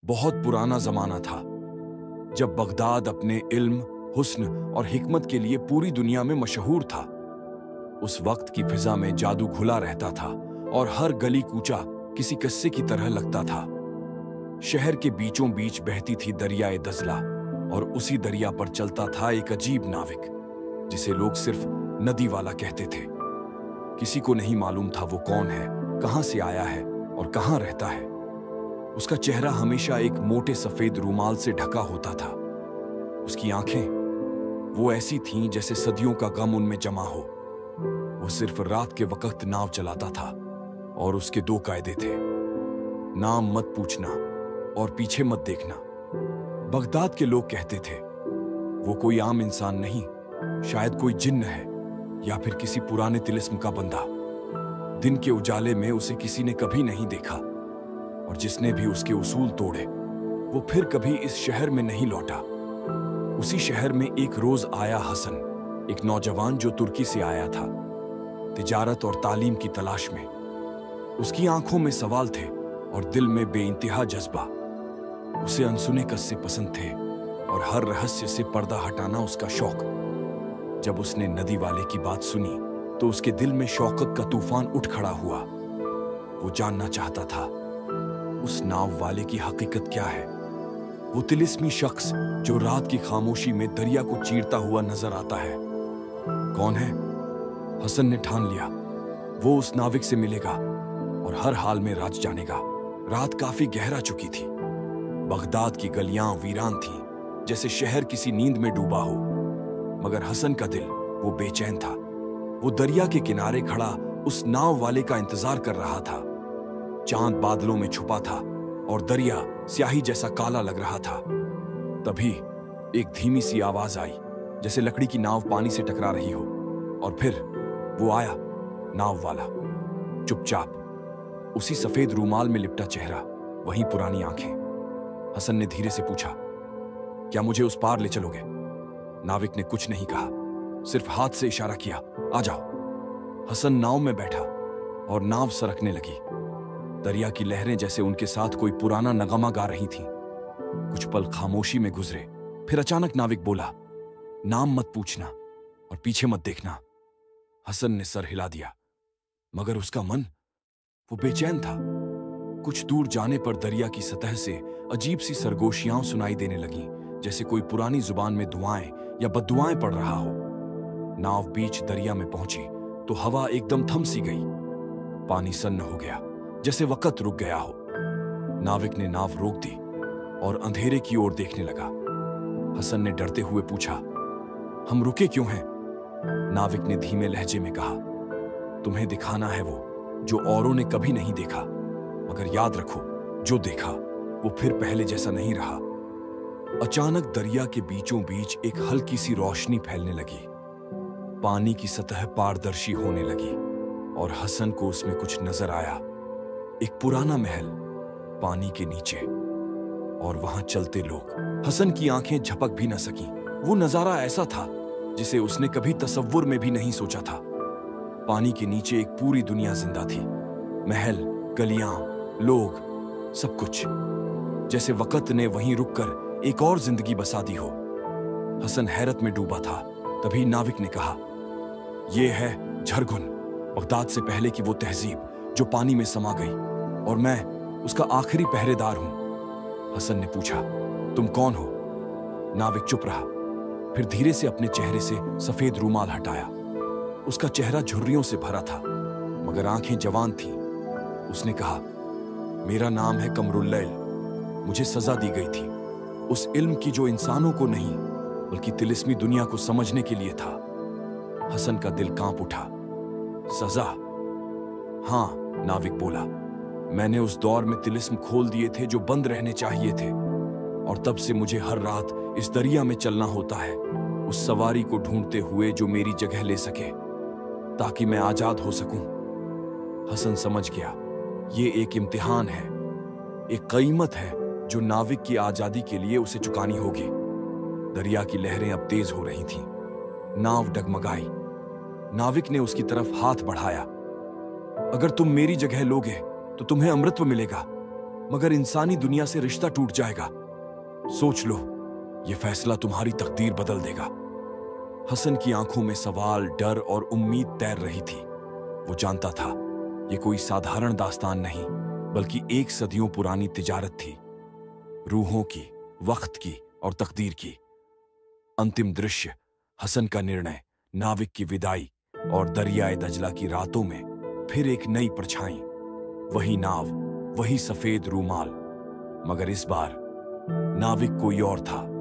बहुत पुराना जमाना था जब बगदाद अपने इल्म, हुस्न और हिकमत के लिए पूरी दुनिया में मशहूर था। उस वक्त की फिजा में जादू घुला रहता था और हर गली कूचा किसी किस्से की तरह लगता था। शहर के बीचों बीच बहती थी दरियाए दजला और उसी दरिया पर चलता था एक अजीब नाविक जिसे लोग सिर्फ नदी वाला कहते थे। किसी को नहीं मालूम था वो कौन है, कहां से आया है और कहां रहता है। उसका चेहरा हमेशा एक मोटे सफेद रूमाल से ढका होता था। उसकी आंखें वो ऐसी थीं जैसे सदियों का गम उनमें जमा हो। वो सिर्फ रात के वक्त नाव चलाता था और उसके दो कायदे थे, नाम मत पूछना और पीछे मत देखना। बगदाद के लोग कहते थे वो कोई आम इंसान नहीं, शायद कोई जिन्न है या फिर किसी पुराने तिलिस्म का बंदा। दिन के उजाले में उसे किसी ने कभी नहीं देखा और जिसने भी उसके उसूल तोड़े वो फिर कभी इस शहर में नहीं लौटा। उसी शहर में एक रोज आया हसन, एक नौजवान जो तुर्की से आया था, तिजारत और तालीम की तलाश में। उसकी आंखों में सवाल थे और दिल में बेइंतहा जज्बा। उसे अनसुने किस्से पसंद थे और हर रहस्य से पर्दा हटाना उसका शौक। जब उसने नदी वाले की बात सुनी तो उसके दिल में शौकत का तूफान उठ खड़ा हुआ। वो जानना चाहता था उस नाव वाले की हकीकत क्या है, वो तिलिस्मी शख्स जो रात की खामोशी में दरिया को चीरता हुआ नजर आता है कौन है। हसन ने ठान लिया वो उस नाविक से मिलेगा और हर हाल में राज जानेगा। रात काफी गहरा चुकी थी। बगदाद की गलियां वीरान थीं, जैसे शहर किसी नींद में डूबा हो। मगर हसन का दिल वो बेचैन था। वो दरिया के किनारे खड़ा उस नाव वाले का इंतजार कर रहा था। चांद बादलों में छुपा था और दरिया स्याही जैसा काला लग रहा था। तभी एक धीमी सी आवाज आई, जैसे लकड़ी की नाव पानी से टकरा रही हो। और फिर वो आया, नाव वाला, चुपचाप, उसी सफेद रूमाल में लिपटा चेहरा, वहीं पुरानी आंखें। हसन ने धीरे से पूछा, क्या मुझे उस पार ले चलोगे? नाविक ने कुछ नहीं कहा, सिर्फ हाथ से इशारा किया, आ जाओ। हसन नाव में बैठा और नाव सरकने लगी। दरिया की लहरें जैसे उनके साथ कोई पुराना नगमा गा रही थीं। कुछ पल खामोशी में गुजरे, फिर अचानक नाविक बोला, नाम मत पूछना और पीछे मत देखना। हसन ने सर हिला दिया, मगर उसका मन वो बेचैन था। कुछ दूर जाने पर दरिया की सतह से अजीब सी सरगोशियां सुनाई देने लगीं, जैसे कोई पुरानी जुबान में दुआएं या बद्दुआएं पढ़ रहा हो। नाव बीच दरिया में पहुंची तो हवा एकदम थम सी गई। पानी सन्न हो गया, जैसे वक्त रुक गया हो। नाविक ने नाव रोक दी और अंधेरे की ओर देखने लगा। हसन ने डरते हुए पूछा, हम रुके क्यों हैं? नाविक ने धीमे लहजे में कहा, तुम्हें दिखाना है वो जो औरों ने कभी नहीं देखा। मगर याद रखो, जो देखा वो फिर पहले जैसा नहीं रहा। अचानक दरिया के बीचों बीच एक हल्की सी रोशनी फैलने लगी। पानी की सतह पारदर्शी होने लगी और हसन को उसमें कुछ नजर आया। एक पुराना महल पानी के नीचे और वहां चलते लोग। हसन की आंखें झपक भी न सकीं। वो नजारा ऐसा था जिसे उसने कभी तसव्वुर में भी नहीं सोचा था। पानी के नीचे एक पूरी दुनिया जिंदा थी। महल, गलियां, लोग, सब कुछ, जैसे वक्त ने वहीं रुककर एक और जिंदगी बसा दी हो। हसन हैरत में डूबा था। तभी नाविक ने कहा, यह है झरगुन, बगदाद से पहले की वो तहजीब जो पानी में समा गई, और मैं उसका आखिरी पहरेदार हूं। हसन ने पूछा, तुम कौन हो? नाविक चुप रहा, फिर धीरे से अपने चेहरे से सफेद रूमाल हटाया। उसका चेहरा झुर्रियों से भरा था, मगर आंखें जवान थीं। उसने कहा, मेरा नाम है कमरुल्लैल। मुझे सजा दी गई थी, उस इल्म की जो इंसानों को नहीं बल्कि तिलिस्मी दुनिया को समझने के लिए था। हसन का दिल कांप उठा। सजा? हाँ, नाविक बोला, मैंने उस दौर में तिलिस्म खोल दिए थे जो बंद रहने चाहिए थे, और तब से मुझे हर रात इस दरिया में चलना होता है, उस सवारी को ढूंढते हुए जो मेरी जगह ले सके, ताकि मैं आजाद हो सकूं। हसन समझ गया, ये एक इम्तिहान है, एक कीमत है जो नाविक की आजादी के लिए उसे चुकानी होगी। दरिया की लहरें अब तेज हो रही थीं। नाव डगमगाई। नाविक ने उसकी तरफ हाथ बढ़ाया। अगर तुम मेरी जगह लोगे तो तुम्हें अमृत मिलेगा। मगर इंसानी दुनिया से रिश्ता टूट जाएगा। सोच लो, यह फैसला तुम्हारी तकदीर बदल देगा। हसन की आंखों में सवाल, डर और उम्मीद तैर रही थी। वो जानता था यह कोई साधारण दास्तान नहीं, बल्कि एक सदियों पुरानी तिजारत थी, रूहों की, वक्त की और तकदीर की। अंतिम दृश्य, हसन का निर्णय, नाविक की विदाई और दरियाए दजला की रातों में फिर एक नई परछाई। वही नाव, वही सफेद रूमाल, मगर इस बार नाविक कोई और था।